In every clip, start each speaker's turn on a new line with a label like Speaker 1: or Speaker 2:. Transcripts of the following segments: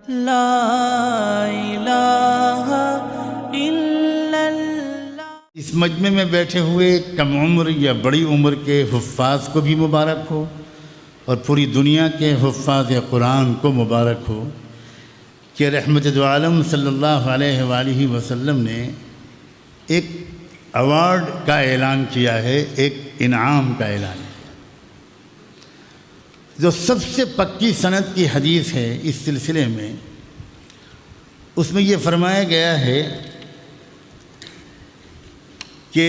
Speaker 1: لا الہ الا اللہ۔
Speaker 2: اس مجمع میں بیٹھے ہوئے کم عمر یا بڑی عمر کے حفاظ کو بھی مبارک ہو، اور پوری دنیا کے حفاظ قرآن کو مبارک ہو کہ رحمت دو عالم صلی اللہ علیہ وآلہ وسلم نے ایک ایوارڈ کا اعلان کیا ہے، ایک انعام کا اعلان کیا، جو سب سے پکی سند کی حدیث ہے اس سلسلے میں۔ اس میں یہ فرمایا گیا ہے کہ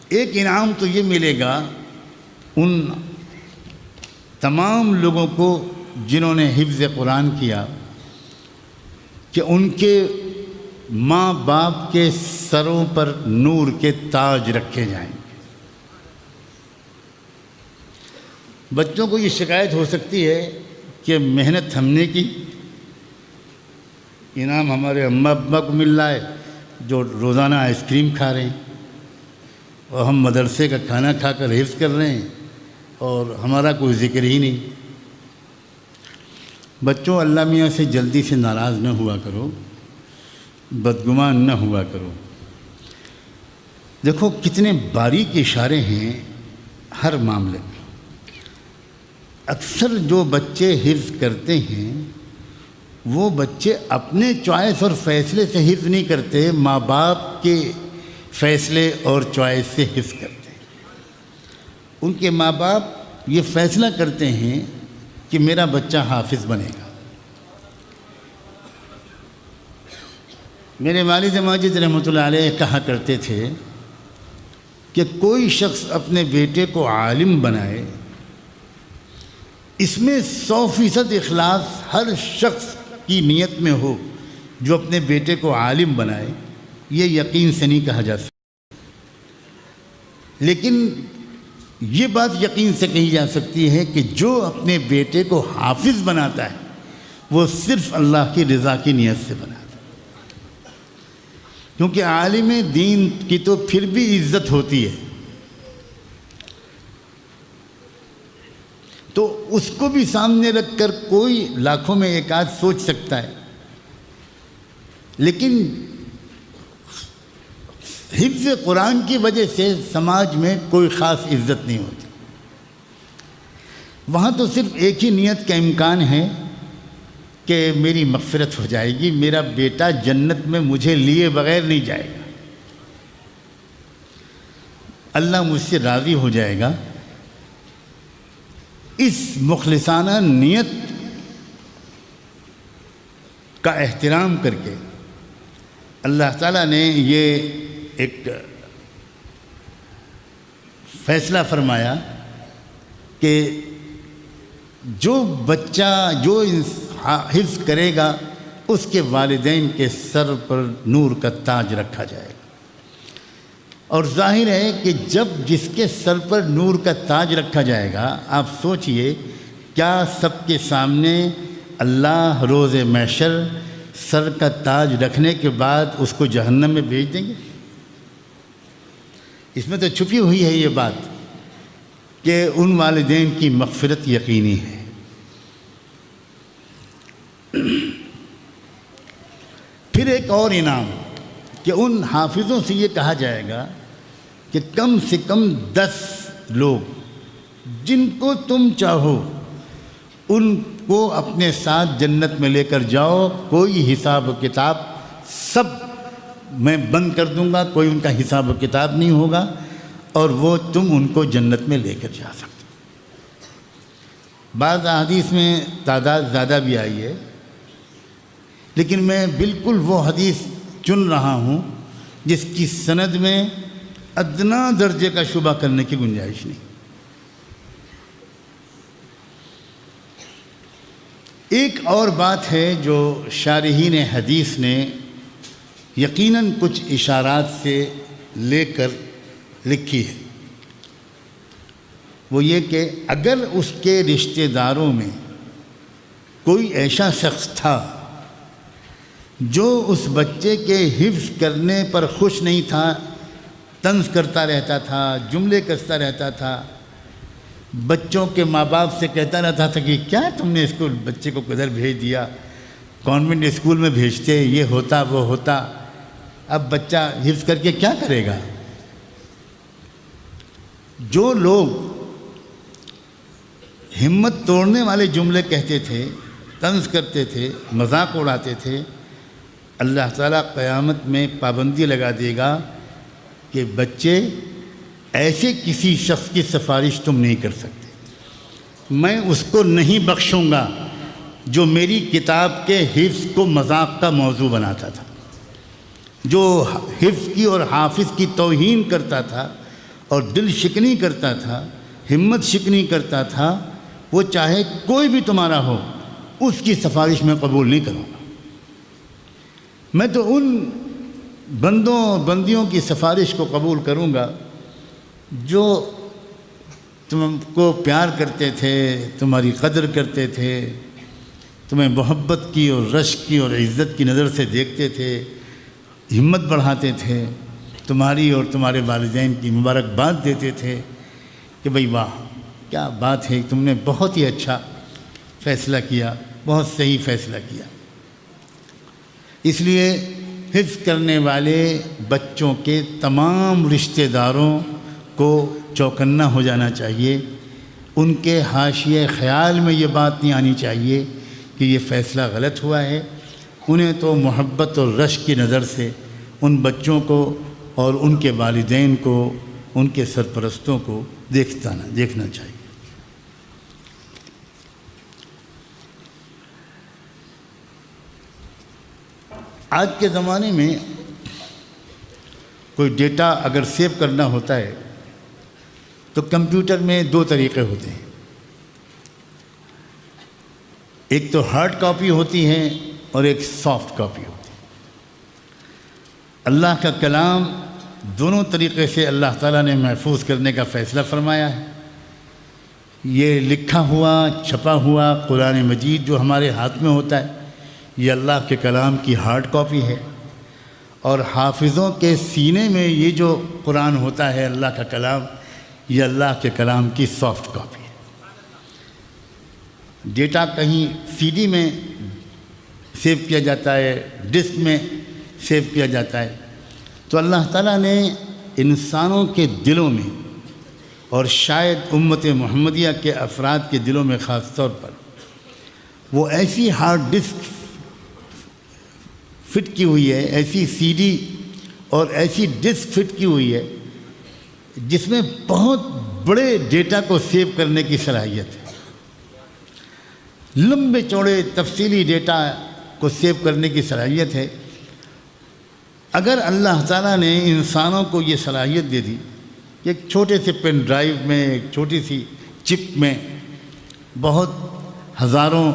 Speaker 2: ایک انعام تو یہ ملے گا ان تمام لوگوں کو جنہوں نے حفظ قرآن کیا، کہ ان کے ماں باپ کے سروں پر نور کے تاج رکھے جائیں گے۔ بچوں کو یہ شکایت ہو سکتی ہے کہ محنت ہم نے کی، انعام ہمارے اماں ابا کو مل رہا ہے جو روزانہ آئس کریم کھا رہے ہیں، اور ہم مدرسے کا کھانا کھا کر حفظ کر رہے ہیں اور ہمارا کوئی ذکر ہی نہیں۔ بچوں، اللہ میاں سے جلدی سے ناراض نہ ہوا کرو، بدگمان نہ ہوا کرو۔ دیکھو کتنے باریک اشارے ہیں ہر معاملے میں۔ اکثر جو بچے حفظ کرتے ہیں وہ بچے اپنے چوائس اور فیصلے سے حفظ نہیں کرتے، ماں باپ کے فیصلے اور چوائس سے حفظ کرتے ہیں۔ ان کے ماں باپ یہ فیصلہ کرتے ہیں کہ میرا بچہ حافظ بنے گا۔ میرے والد ماجد رحمۃ اللہ علیہ کہا کرتے تھے کہ کوئی شخص اپنے بیٹے کو عالم بنائے، اس میں 100% اخلاص ہر شخص کی نیت میں ہو جو اپنے بیٹے کو عالم بنائے، یہ یقین سے نہیں کہا جا سکتا، لیکن یہ بات یقین سے کہی جا سکتی ہے کہ جو اپنے بیٹے کو حافظ بناتا ہے وہ صرف اللہ کی رضا کی نیت سے بناتا ہے۔ کیونکہ عالم دین کی تو پھر بھی عزت ہوتی ہے، تو اس کو بھی سامنے رکھ کر کوئی لاکھوں میں ایک آدھ سوچ سکتا ہے، لیکن حفظ قرآن کی وجہ سے سماج میں کوئی خاص عزت نہیں ہوتی۔ وہاں تو صرف ایک ہی نیت کا امکان ہے کہ میری مغفرت ہو جائے گی، میرا بیٹا جنت میں مجھے لیے بغیر نہیں جائے گا، اللہ مجھ سے راضی ہو جائے گا۔ اس مخلصانہ نیت کا احترام کر کے اللہ تعالیٰ نے یہ ایک فیصلہ فرمایا کہ جو بچہ جو حفظ کرے گا اس کے والدین کے سر پر نور کا تاج رکھا جائے گا۔ اور ظاہر ہے کہ جب جس کے سر پر نور کا تاج رکھا جائے گا، آپ سوچئے کیا سب کے سامنے اللہ روز محشر سر کا تاج رکھنے کے بعد اس کو جہنم میں بھیج دیں گے؟ اس میں تو چھپی ہوئی ہے یہ بات کہ ان والدین کی مغفرت یقینی ہے۔ پھر ایک اور انعام کہ ان حافظوں سے یہ کہا جائے گا کہ کم سے کم 10 لوگ جن کو تم چاہو ان کو اپنے ساتھ جنت میں لے کر جاؤ، کوئی حساب و کتاب سب میں بند کر دوں گا، کوئی ان کا حساب و کتاب نہیں ہوگا، اور وہ تم ان کو جنت میں لے کر جا سکتے۔ بعض احادیث میں تعداد زیادہ بھی آئی ہے، لیکن میں بالکل وہ حدیث چن رہا ہوں جس کی سند میں ادنا درجے کا شبہ کرنے کی گنجائش نہیں۔ ایک اور بات ہے جو شارحین حدیث نے یقیناً کچھ اشارات سے لے کر لکھی ہے، وہ یہ کہ اگر اس کے رشتہ داروں میں کوئی ایسا شخص تھا جو اس بچے کے حفظ کرنے پر خوش نہیں تھا، طنز کرتا رہتا تھا، جملے کستا رہتا تھا، بچوں کے ماں باپ سے کہتا رہتا تھا کہ کیا تم نے اسکول بچے کو کدھر بھیج دیا، کانوینٹ اسکول میں بھیجتے، یہ ہوتا وہ ہوتا، اب بچہ حفظ کر کے کیا کرے گا۔ جو لوگ ہمت توڑنے والے جملے کہتے تھے، طنز کرتے تھے، مذاق اڑاتے تھے، اللہ تعالیٰ قیامت میں پابندی لگا دے گا کہ بچے ایسے کسی شخص کی سفارش تم نہیں کر سکتے، میں اس کو نہیں بخشوں گا جو میری کتاب کے حفظ کو مذاق کا موضوع بناتا تھا، جو حفظ کی اور حافظ کی توہین کرتا تھا اور دل شکنی کرتا تھا، ہمت شکنی کرتا تھا، وہ چاہے کوئی بھی تمہارا ہو، اس کی سفارش میں قبول نہیں کروں گا۔ میں تو ان بندوں بندیوں کی سفارش کو قبول کروں گا جو تم کو پیار کرتے تھے، تمہاری قدر کرتے تھے، تمہیں محبت کی اور رشک کی اور عزت کی نظر سے دیکھتے تھے، ہمت بڑھاتے تھے، تمہاری اور تمہارے والدین کی مبارکباد دیتے تھے کہ بھئی واہ کیا بات ہے، تم نے بہت ہی اچھا فیصلہ کیا، بہت صحیح فیصلہ کیا۔ اس لیے حفظ کرنے والے بچوں کے تمام رشتہ داروں کو چوکنا ہو جانا چاہیے، ان کے حاشیے خیال میں یہ بات نہیں آنی چاہیے کہ یہ فیصلہ غلط ہوا ہے۔ انہیں تو محبت اور رشک کی نظر سے ان بچوں کو اور ان کے والدین کو، ان کے سرپرستوں کو دیکھنا چاہیے۔ آج کے زمانے میں کوئی ڈیٹا اگر سیو کرنا ہوتا ہے تو کمپیوٹر میں دو طریقے ہوتے ہیں، ایک تو ہارڈ کاپی ہوتی ہے اور ایک سافٹ کاپی ہوتی ہے۔ اللہ کا کلام دونوں طریقے سے اللہ تعالیٰ نے محفوظ کرنے کا فیصلہ فرمایا ہے۔ یہ لکھا ہوا چھپا ہوا قرآن مجید جو ہمارے ہاتھ میں ہوتا ہے، یہ اللہ کے کلام کی ہارڈ کاپی ہے، اور حافظوں کے سینے میں یہ جو قرآن ہوتا ہے اللہ کا کلام، یہ اللہ کے کلام کی سافٹ کاپی ہے۔ ڈیٹا کہیں سی ڈی میں سیو کیا جاتا ہے، ڈسک میں سیو کیا جاتا ہے، تو اللہ تعالیٰ نے انسانوں کے دلوں میں اور شاید امت محمدیہ کے افراد کے دلوں میں خاص طور پر وہ ایسی ہارڈ ڈسک فٹ کی ہوئی ہے، ایسی سی ڈی اور ایسی ڈسک فٹ کی ہوئی ہے جس میں بہت بڑے ڈیٹا کو سیو کرنے کی صلاحیت ہے، لمبے چوڑے تفصیلی ڈیٹا کو سیو کرنے کی صلاحیت ہے۔ اگر اللہ تعالیٰ نے انسانوں کو یہ صلاحیت دے دی کہ ایک چھوٹے سے پین ڈرائیو میں، ایک چھوٹی سی چپ میں بہت ہزاروں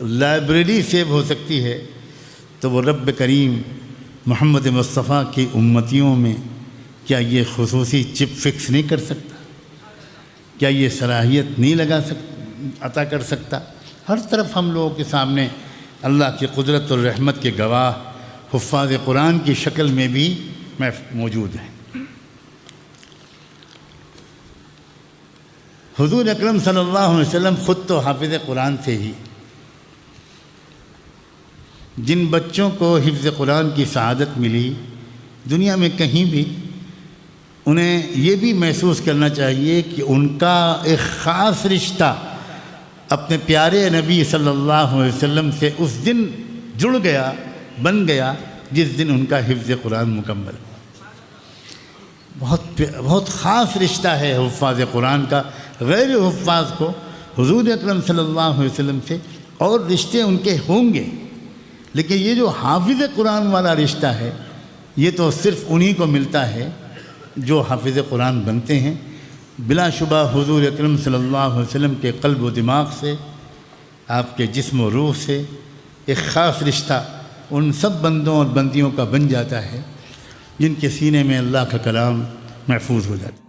Speaker 2: لائبریری سیو ہو سکتی ہے، تو وہ رب کریم محمد مصطفیٰ کی امتیوں میں کیا یہ خصوصی چپ فکس نہیں کر سکتا؟ کیا یہ صلاحیت نہیں عطا کر سکتا؟ ہر طرف ہم لوگوں کے سامنے اللہ کی قدرت اور رحمت کے گواہ حفاظ قرآن کی شکل میں بھی موجود ہیں۔ حضور اکرم صلی اللہ علیہ وسلم خود تو حافظ قرآن تھے ہی۔ جن بچوں کو حفظ قرآن کی سعادت ملی دنیا میں کہیں بھی، انہیں یہ بھی محسوس کرنا چاہیے کہ ان کا ایک خاص رشتہ اپنے پیارے نبی صلی اللہ علیہ وسلم سے اس دن جڑ گیا، بن گیا جس دن ان کا حفظ قرآن مکمل ہوا۔ بہت خاص رشتہ ہے حفاظ قرآن کا۔ غیر حفاظ کو حضور اکرم صلی اللہ علیہ وسلم سے اور رشتے ان کے ہوں گے، لیکن یہ جو حافظ قرآن والا رشتہ ہے یہ تو صرف انہی کو ملتا ہے جو حافظ قرآن بنتے ہیں۔ بلا شبہ حضور اکرم صلی اللہ علیہ وسلم کے قلب و دماغ سے، آپ کے جسم و روح سے ایک خاص رشتہ ان سب بندوں اور بندیوں کا بن جاتا ہے جن کے سینے میں اللہ کا کلام محفوظ ہو جاتا ہے۔